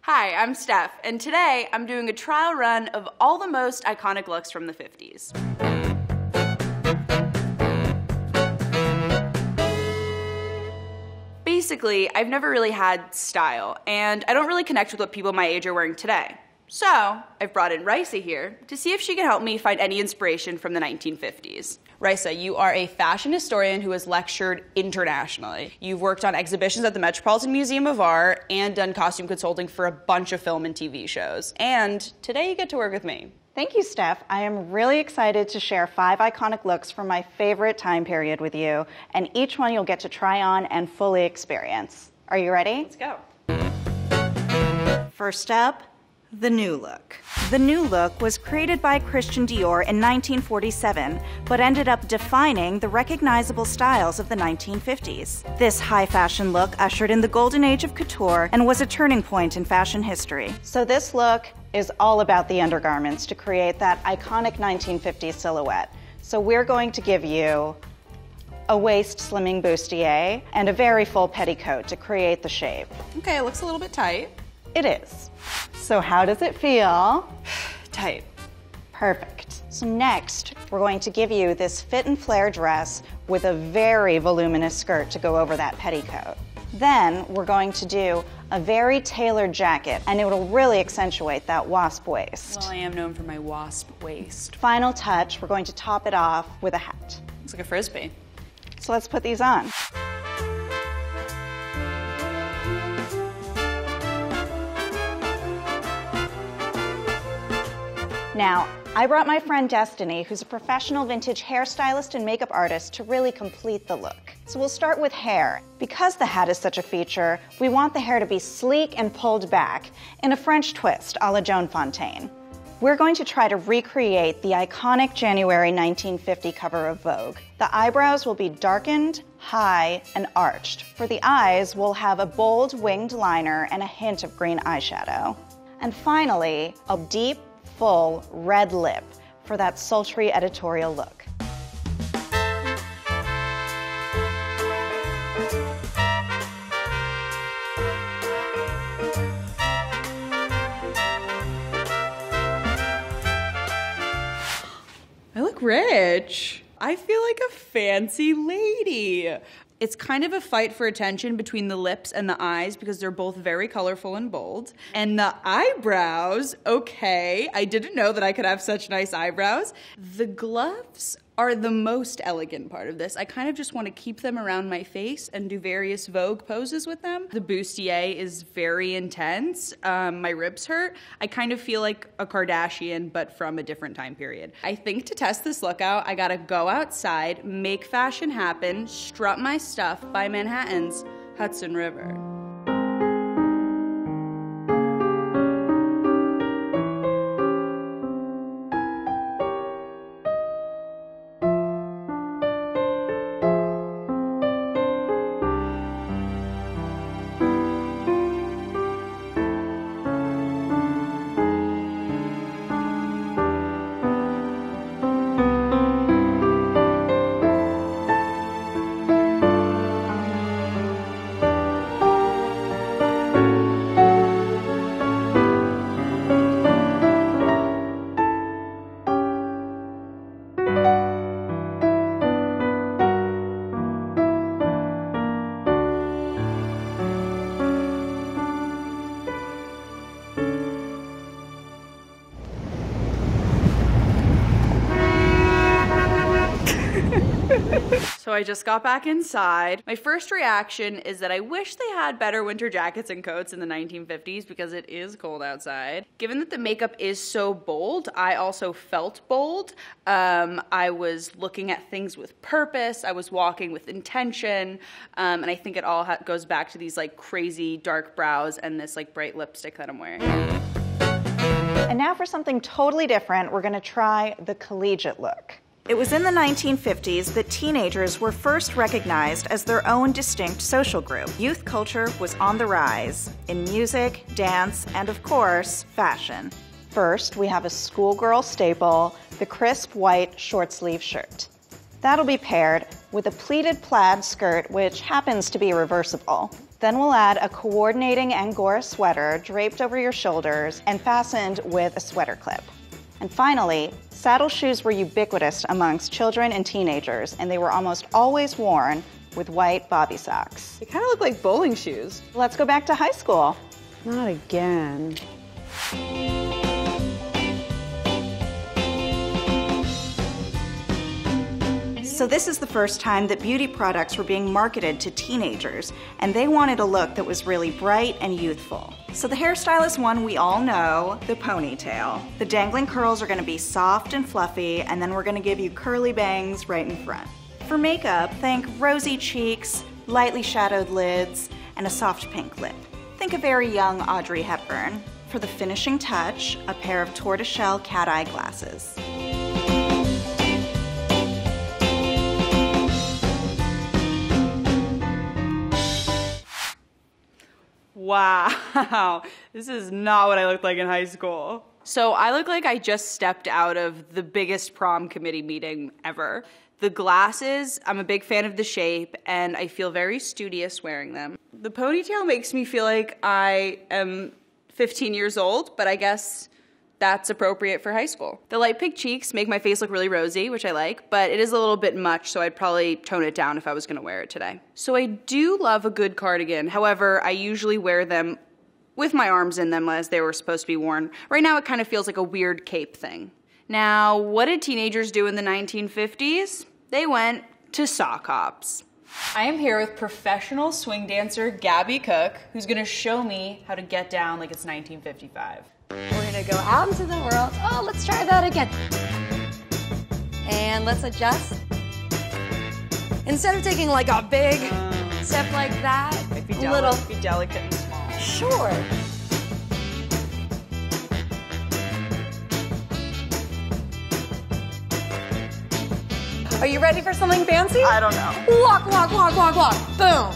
Hi, I'm Stef, and today I'm doing a trial run of all the most iconic looks from the 50s. Basically, I've never really had style, and I don't really connect with what people my age are wearing today. So, I've brought in Raissa here to see if she can help me find any inspiration from the 1950s. Raissa, you are a fashion historian who has lectured internationally. You've worked on exhibitions at the Metropolitan Museum of Art and done costume consulting for a bunch of film and TV shows. And today you get to work with me. Thank you, Steph. I am really excited to share 5 iconic looks from my favorite time period with you, and each one you'll get to try on and fully experience. Are you ready? Let's go. First up, the new look. The new look was created by Christian Dior in 1947, but ended up defining the recognizable styles of the 1950s. This high fashion look ushered in the golden age of couture and was a turning point in fashion history. So this look is all about the undergarments to create that iconic 1950s silhouette. So we're going to give you a waist slimming bustier and a very full petticoat to create the shape. Okay, it looks a little bit tight. It is. So how does it feel? Tight. Perfect. So next, we're going to give you this fit and flare dress with a very voluminous skirt to go over that petticoat. Then we're going to do a very tailored jacket, and it will really accentuate that wasp waist. Well, I am known for my wasp waist. Final touch, we're going to top it off with a hat. Looks like a Frisbee. So let's put these on. Now, I brought my friend Destiny, who's a professional vintage hairstylist and makeup artist, to really complete the look. So we'll start with hair. Because the hat is such a feature, we want the hair to be sleek and pulled back in a French twist a la Joan Fontaine. We're going to try to recreate the iconic January 1950 cover of Vogue. The eyebrows will be darkened, high, and arched. For the eyes, we'll have a bold winged liner and a hint of green eyeshadow. And finally, a deep, full red lip for that sultry editorial look. I look rich. I feel like a fancy lady. It's kind of a fight for attention between the lips and the eyes because they're both very colorful and bold. And the eyebrows, okay, I didn't know that I could have such nice eyebrows. The gloves are the most elegant part of this. I kind of just want to keep them around my face and do various Vogue poses with them. The bustier is very intense. My ribs hurt. I kind of feel like a Kardashian, but from a different time period. I think to test this look out, I gotta go outside, make fashion happen, strut my stuff by Manhattan's Hudson River. So I just got back inside. My first reaction is that I wish they had better winter jackets and coats in the 1950s because it is cold outside. Given that the makeup is so bold, I also felt bold. I was looking at things with purpose. I was walking with intention. And I think it all goes back to these like crazy dark brows and this like bright lipstick that I'm wearing. And now for something totally different, we're gonna try the collegiate look. It was in the 1950s that teenagers were first recognized as their own distinct social group. Youth culture was on the rise in music, dance, and of course, fashion. First, we have a schoolgirl staple, the crisp white short sleeve shirt. That'll be paired with a pleated plaid skirt, which happens to be reversible. Then we'll add a coordinating Angora sweater draped over your shoulders and fastened with a sweater clip. And finally, saddle shoes were ubiquitous amongst children and teenagers, and they were almost always worn with white bobby socks. They kind of look like bowling shoes. Let's go back to high school. Not again. So this is the first time that beauty products were being marketed to teenagers, and they wanted a look that was really bright and youthful. So the hairstyle is one we all know, the ponytail. The dangling curls are gonna be soft and fluffy, and then we're gonna give you curly bangs right in front. For makeup, think rosy cheeks, lightly shadowed lids, and a soft pink lip. Think a very young Audrey Hepburn. For the finishing touch, a pair of tortoiseshell cat eye glasses. Wow, this is not what I looked like in high school. So I look like I just stepped out of the biggest prom committee meeting ever. The glasses, I'm a big fan of the shape, and I feel very studious wearing them. The ponytail makes me feel like I am 15 years old, but I guess that's appropriate for high school. The light pink cheeks make my face look really rosy, which I like, but it is a little bit much, so I'd probably tone it down if I was gonna wear it today. So I do love a good cardigan. However, I usually wear them with my arms in them as they were supposed to be worn. Right now it kind of feels like a weird cape thing. Now, what did teenagers do in the 1950s? They went to sock hops. I am here with professional swing dancer Gabby Cook, who's gonna show me how to get down like it's 1955. We're gonna go out into the world. Oh, let's try that again. And let's adjust. Instead of taking like a big step like that, Be delicate and small. Sure. Are you ready for something fancy? I don't know. Walk, walk, walk, walk, walk. Boom.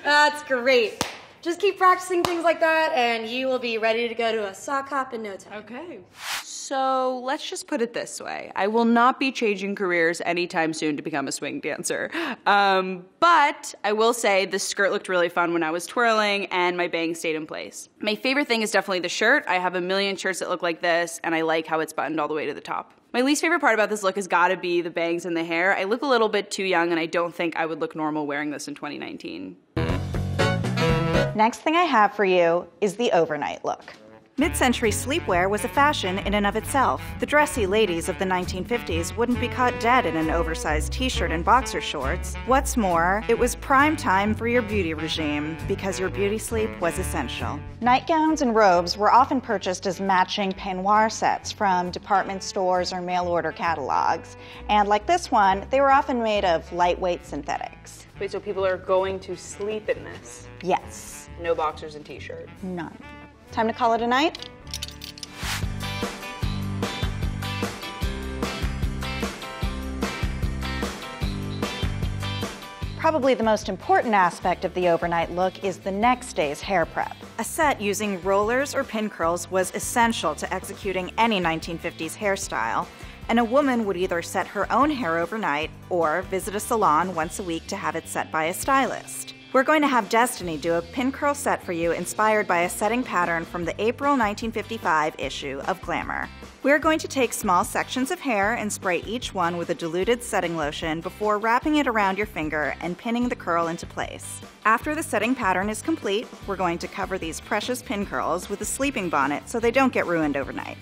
That's great. Just keep practicing things like that and you will be ready to go to a sock hop in no time. Okay. So let's just put it this way. I will not be changing careers anytime soon to become a swing dancer. But I will say the skirt looked really fun when I was twirling and my bangs stayed in place. My favorite thing is definitely the shirt. I have a million shirts that look like this and I like how it's buttoned all the way to the top. My least favorite part about this look has gotta be the bangs and the hair. I look a little bit too young and I don't think I would look normal wearing this in 2019. Next thing I have for you is the overnight look. Mid-century sleepwear was a fashion in and of itself. The dressy ladies of the 1950s wouldn't be caught dead in an oversized t-shirt and boxer shorts. What's more, it was prime time for your beauty regime because your beauty sleep was essential. Nightgowns and robes were often purchased as matching peignoir sets from department stores or mail-order catalogs. And like this one, they were often made of lightweight synthetics. Wait, so people are going to sleep in this? Yes. No boxers and t-shirt? None. Time to call it a night? Probably the most important aspect of the overnight look is the next day's hair prep. A set using rollers or pin curls was essential to executing any 1950s hairstyle, and a woman would either set her own hair overnight or visit a salon once a week to have it set by a stylist. We're going to have Destiny do a pin curl set for you inspired by a setting pattern from the April 1955 issue of Glamour. We're going to take small sections of hair and spray each one with a diluted setting lotion before wrapping it around your finger and pinning the curl into place. After the setting pattern is complete, we're going to cover these precious pin curls with a sleeping bonnet so they don't get ruined overnight.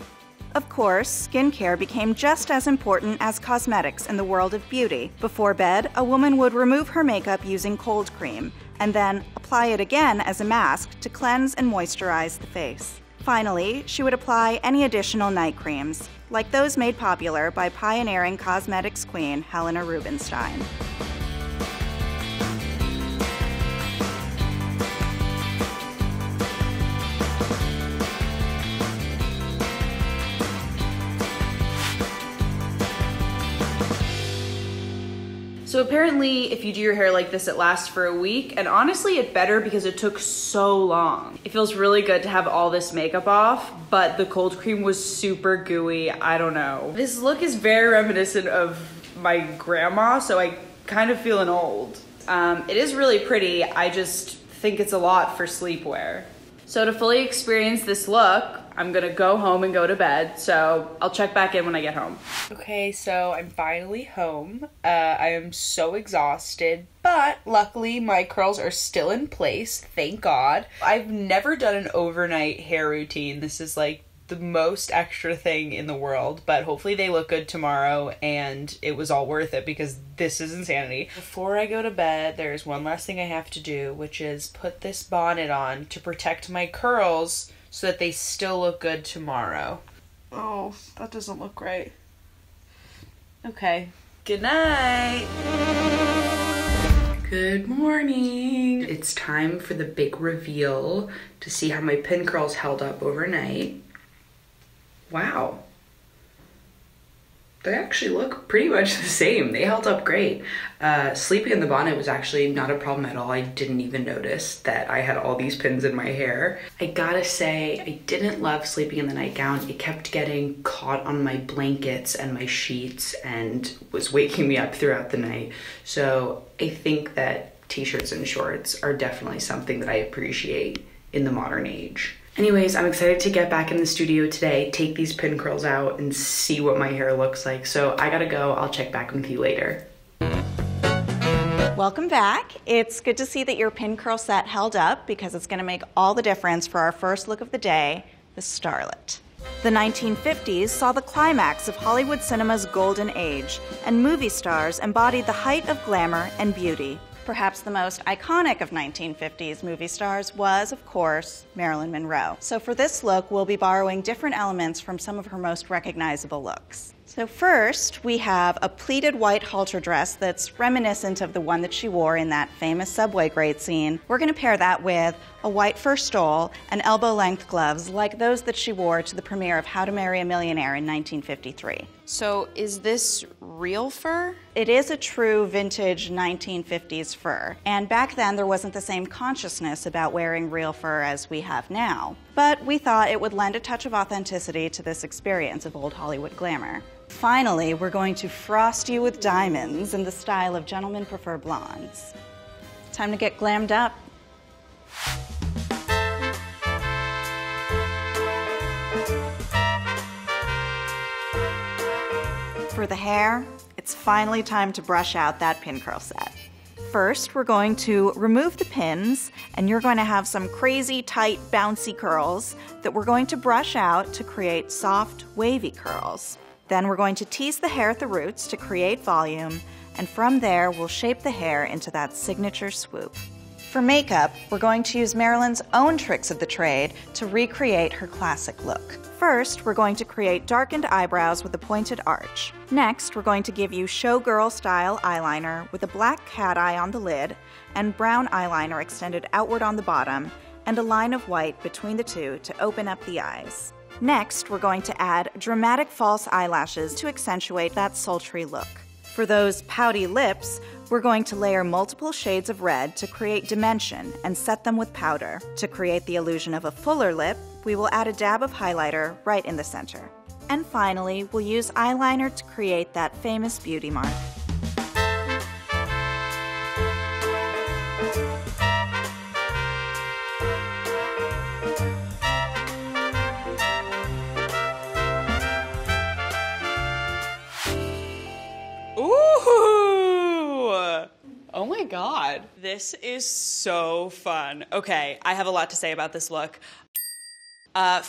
Of course, skincare became just as important as cosmetics in the world of beauty. Before bed, a woman would remove her makeup using cold cream, and then apply it again as a mask to cleanse and moisturize the face. Finally, she would apply any additional night creams, like those made popular by pioneering cosmetics queen Helena Rubinstein. So apparently, if you do your hair like this, it lasts for a week, and honestly, it better because it took so long. It feels really good to have all this makeup off, but the cold cream was super gooey. I don't know. This look is very reminiscent of my grandma, so I kind of feeling old. It is really pretty. I just think it's a lot for sleepwear. So to fully experience this look, I'm gonna go home and go to bed, so I'll check back in when I get home. Okay, so I'm finally home. I am so exhausted, but luckily my curls are still in place, thank God. I've never done an overnight hair routine. This is like the most extra thing in the world, but hopefully they look good tomorrow and it was all worth it because this is insanity. Before I go to bed, there's one last thing I have to do, which is put this bonnet on to protect my curls so that they still look good tomorrow. Oh, that doesn't look right. Okay. Good night. Good morning. It's time for the big reveal to see how my pin curls held up overnight. Wow. They actually look pretty much the same. They held up great. Sleeping in the bonnet was actually not a problem at all. I didn't even notice that I had all these pins in my hair. I gotta say, I didn't love sleeping in the nightgown. It kept getting caught on my blankets and my sheets and was waking me up throughout the night. So I think that t-shirts and shorts are definitely something that I appreciate in the modern age. Anyways, I'm excited to get back in the studio today, take these pin curls out, and see what my hair looks like. So I gotta go. I'll check back with you later. Welcome back. It's good to see that your pin curl set held up because it's going to make all the difference for our first look of the day, the starlet. The 1950s saw the climax of Hollywood cinema's golden age, and movie stars embodied the height of glamour and beauty. Perhaps the most iconic of 1950s movie stars was, of course, Marilyn Monroe. So for this look, we'll be borrowing different elements from some of her most recognizable looks. So first, we have a pleated white halter dress that's reminiscent of the one that she wore in that famous subway grate scene. We're going to pair that with a white fur stole and elbow-length gloves like those that she wore to the premiere of How to Marry a Millionaire in 1953. So is this real fur? It is a true vintage 1950s fur, and back then there wasn't the same consciousness about wearing real fur as we have now. But we thought it would lend a touch of authenticity to this experience of old Hollywood glamour. Finally, we're going to frost you with diamonds in the style of Gentlemen Prefer Blondes. Time to get glammed up. For the hair, it's finally time to brush out that pin curl set. First, we're going to remove the pins, and you're going to have some crazy, tight, bouncy curls that we're going to brush out to create soft, wavy curls. Then we're going to tease the hair at the roots to create volume, and from there, we'll shape the hair into that signature swoop. For makeup, we're going to use Marilyn's own tricks of the trade to recreate her classic look. First, we're going to create darkened eyebrows with a pointed arch. Next, we're going to give you showgirl-style eyeliner with a black cat eye on the lid and brown eyeliner extended outward on the bottom, and a line of white between the two to open up the eyes. Next, we're going to add dramatic false eyelashes to accentuate that sultry look. For those pouty lips, we're going to layer multiple shades of red to create dimension and set them with powder. To create the illusion of a fuller lip, we will add a dab of highlighter right in the center. And finally, we'll use eyeliner to create that famous beauty mark. Oh my God, this is so fun. Okay, I have a lot to say about this look.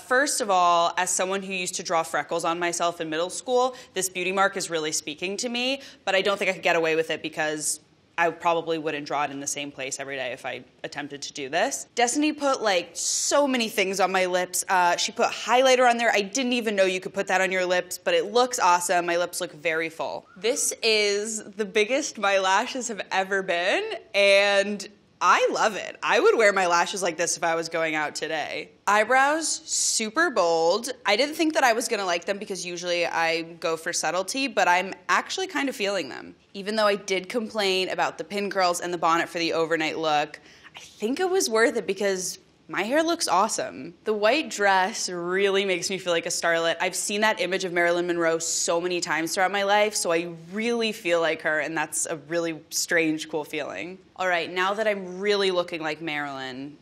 First of all, as someone who used to draw freckles on myself in middle school, this beauty mark is really speaking to me, but I don't think I could get away with it because I probably wouldn't draw it in the same place every day if I attempted to do this. Destiny put like so many things on my lips. She put highlighter on there. I didn't even know you could put that on your lips, but it looks awesome. My lips look very full. This is the biggest my lashes have ever been, and I love it. I would wear my lashes like this if I was going out today. Eyebrows, super bold. I didn't think that I was gonna like them because usually I go for subtlety, but I'm actually kind of feeling them. Even though I did complain about the pin curls and the bonnet for the overnight look, I think it was worth it because My hair looks awesome. The white dress really makes me feel like a starlet. I've seen that image of Marilyn Monroe so many times throughout my life, so I really feel like her, and that's a really strange, cool feeling. All right, now that I'm really looking like Marilyn,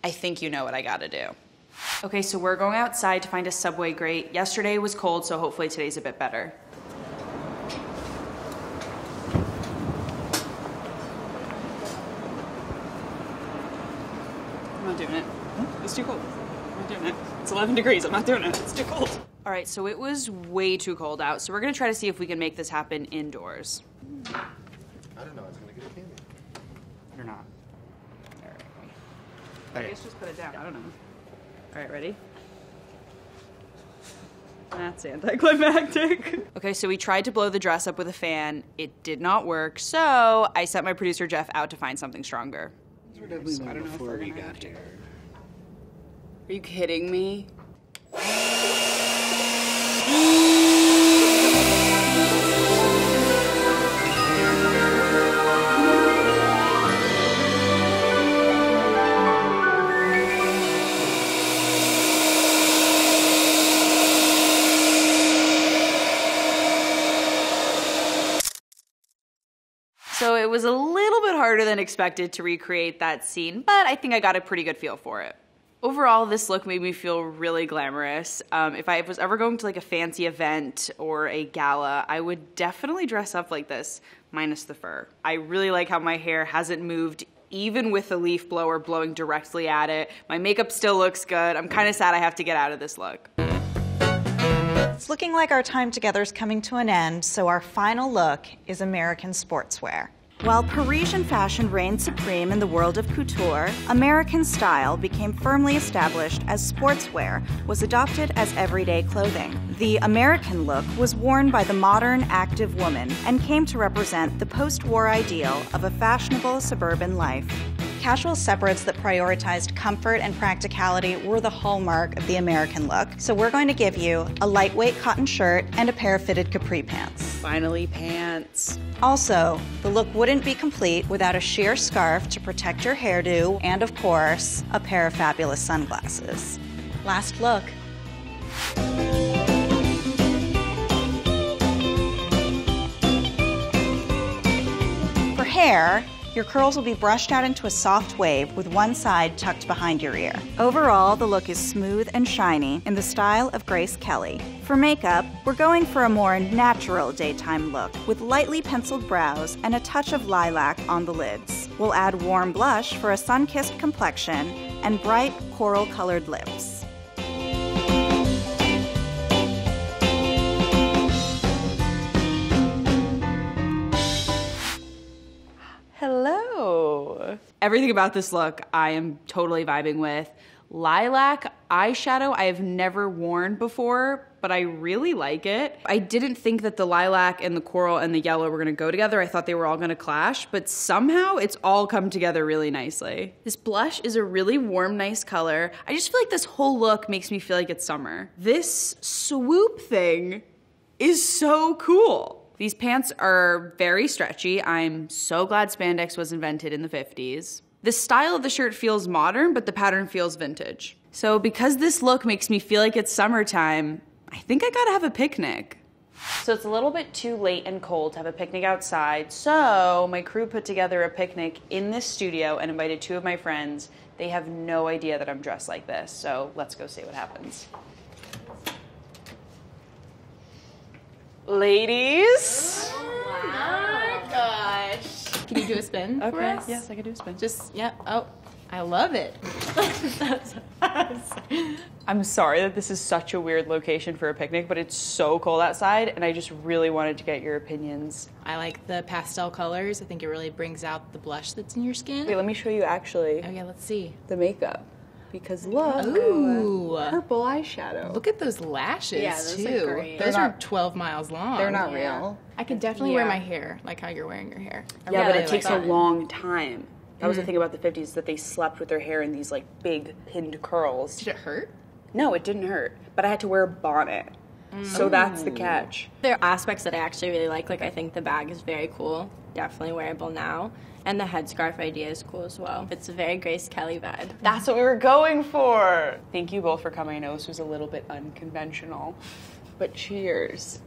I think you know what I gotta do. Okay, so we're going outside to find a Subway grate. Yesterday was cold, so hopefully today's a bit better. I'm not doing it. It's too cold. I'm not doing it. It's 11 degrees. I'm not doing it. It's too cold. All right, so it was way too cold out, so we're gonna try to see if we can make this happen indoors. I don't know. I was gonna get a candy. You're not. All right. I guess just put it down. I don't know. All right, ready? That's anticlimactic. Okay, so we tried to blow the dress up with a fan. It did not work, so I sent my producer Jeff out to find something stronger. I don't know before we got here. Are you kidding me? So it was a little bit harder than expected to recreate that scene, but I think I got a pretty good feel for it. Overall, this look made me feel really glamorous. If I was ever going to like a fancy event or a gala, I would definitely dress up like this, minus the fur. I really like how my hair hasn't moved even with the leaf blower blowing directly at it. My makeup still looks good. I'm kind of sad I have to get out of this look. It's looking like our time together is coming to an end, so our final look is American sportswear. While Parisian fashion reigned supreme in the world of couture, American style became firmly established as sportswear was adopted as everyday clothing. The American look was worn by the modern, active woman and came to represent the post-war ideal of a fashionable suburban life. Casual separates that prioritized comfort and practicality were the hallmark of the American look, so we're going to give you a lightweight cotton shirt and a pair of fitted capri pants. Finally, pants. Also, the look wouldn't be complete without a sheer scarf to protect your hairdo and, of course, a pair of fabulous sunglasses. Last look. For hair, your curls will be brushed out into a soft wave with one side tucked behind your ear. Overall, the look is smooth and shiny in the style of Grace Kelly. For makeup, we're going for a more natural daytime look with lightly penciled brows and a touch of lilac on the lids. We'll add warm blush for a sun-kissed complexion and bright coral-colored lips. Hello. Everything about this look I am totally vibing with. Lilac eyeshadow I have never worn before, but I really like it. I didn't think that the lilac and the coral and the yellow were gonna go together. I thought they were all gonna clash, but somehow it's all come together really nicely. This blush is a really warm, nice color. I just feel like this whole look makes me feel like it's summer. This swoop thing is so cool. These pants are very stretchy. I'm so glad spandex was invented in the 50s. The style of the shirt feels modern, but the pattern feels vintage. So because this look makes me feel like it's summertime, I think I gotta have a picnic. So it's a little bit too late and cold to have a picnic outside, so my crew put together a picnic in this studio and invited 2 of my friends. They have no idea that I'm dressed like this, so let's go see what happens. Ladies. Oh my gosh. Can you do a spin for us? Yes, I can do a spin. Just, yeah. Oh, I love it. I'm sorry that this is such a weird location for a picnic, but it's so cold outside, and I just really wanted to get your opinions. I like the pastel colors. I think it really brings out the blush that's in your skin. Wait, let me show you actually Oh, yeah, let's see. the makeup. Because look, Ooh. purple eyeshadow. Look at those lashes, Yeah, those too. look great. Those They're are not- 12 miles long. They're not real. I could definitely wear my hair, like how you're wearing your hair. I Yeah, really but it like takes a that. long time. That was the thing about the 50s, that they slept with their hair in these like big pinned curls. Did it hurt? No, it didn't hurt, but I had to wear a bonnet. So that's the catch. There are aspects that I actually really like I think the bag is very cool, definitely wearable now. And the headscarf idea is cool as well. It's a very Grace Kelly vibe. That's what we were going for. Thank you both for coming. I know this was a little bit unconventional, but cheers.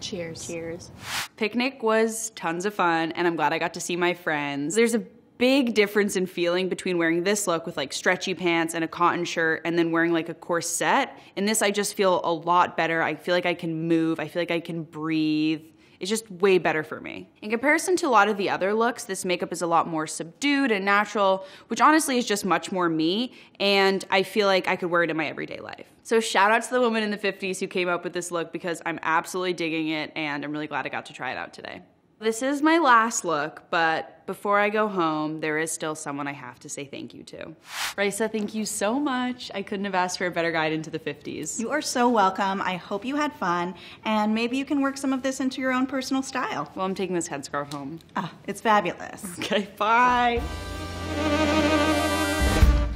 Cheers. Cheers. Picnic was tons of fun, and I'm glad I got to see my friends. There's a big difference in feeling between wearing this look with like stretchy pants and a cotton shirt and then wearing like a corset. In this, I just feel a lot better. I feel like I can move. I feel like I can breathe. It's just way better for me. In comparison to a lot of the other looks, this makeup is a lot more subdued and natural, which honestly is just much more me, and I feel like I could wear it in my everyday life. So shout out to the woman in the 50s who came up with this look because I'm absolutely digging it, and I'm really glad I got to try it out today. This is my last look, but before I go home, there is still someone I have to say thank you to. Raissa, thank you so much. I couldn't have asked for a better guide into the 50s. You are so welcome. I hope you had fun, and maybe you can work some of this into your own personal style. Well, I'm taking this headscarf home. Ah, it's fabulous. Okay, bye.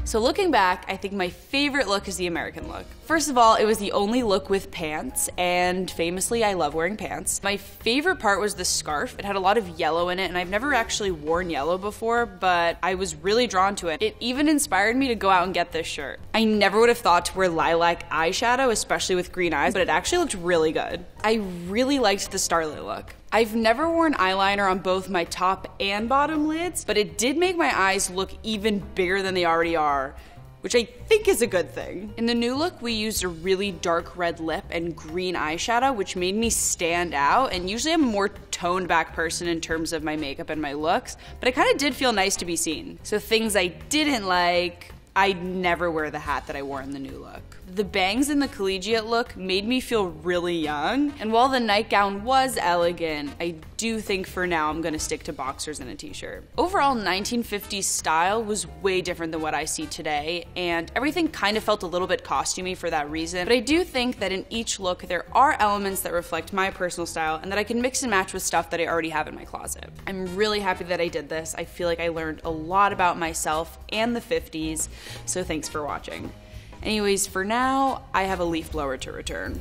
So looking back, I think my favorite look is the American look. First of all, it was the only look with pants, and famously, I love wearing pants. My favorite part was the scarf. It had a lot of yellow in it, and I've never actually worn yellow before, but I was really drawn to it. It even inspired me to go out and get this shirt. I never would have thought to wear lilac eyeshadow, especially with green eyes, but it actually looked really good. I really liked the starlit look. I've never worn eyeliner on both my top and bottom lids, but it did make my eyes look even bigger than they already are, which I think is a good thing. In the new look, we used a really dark red lip and green eyeshadow, which made me stand out, and usually I'm a more toned back person in terms of my makeup and my looks, but it kind of did feel nice to be seen. So things I didn't like, I'd never wear the hat that I wore in the new look. The bangs in the collegiate look made me feel really young, and while the nightgown was elegant, I do think for now I'm gonna stick to boxers and a t-shirt. Overall, 1950s style was way different than what I see today, and everything kind of felt a little bit costumey for that reason, but I do think that in each look there are elements that reflect my personal style and that I can mix and match with stuff that I already have in my closet. I'm really happy that I did this. I feel like I learned a lot about myself and the 50s, so thanks for watching. Anyways, for now, I have a leaf blower to return.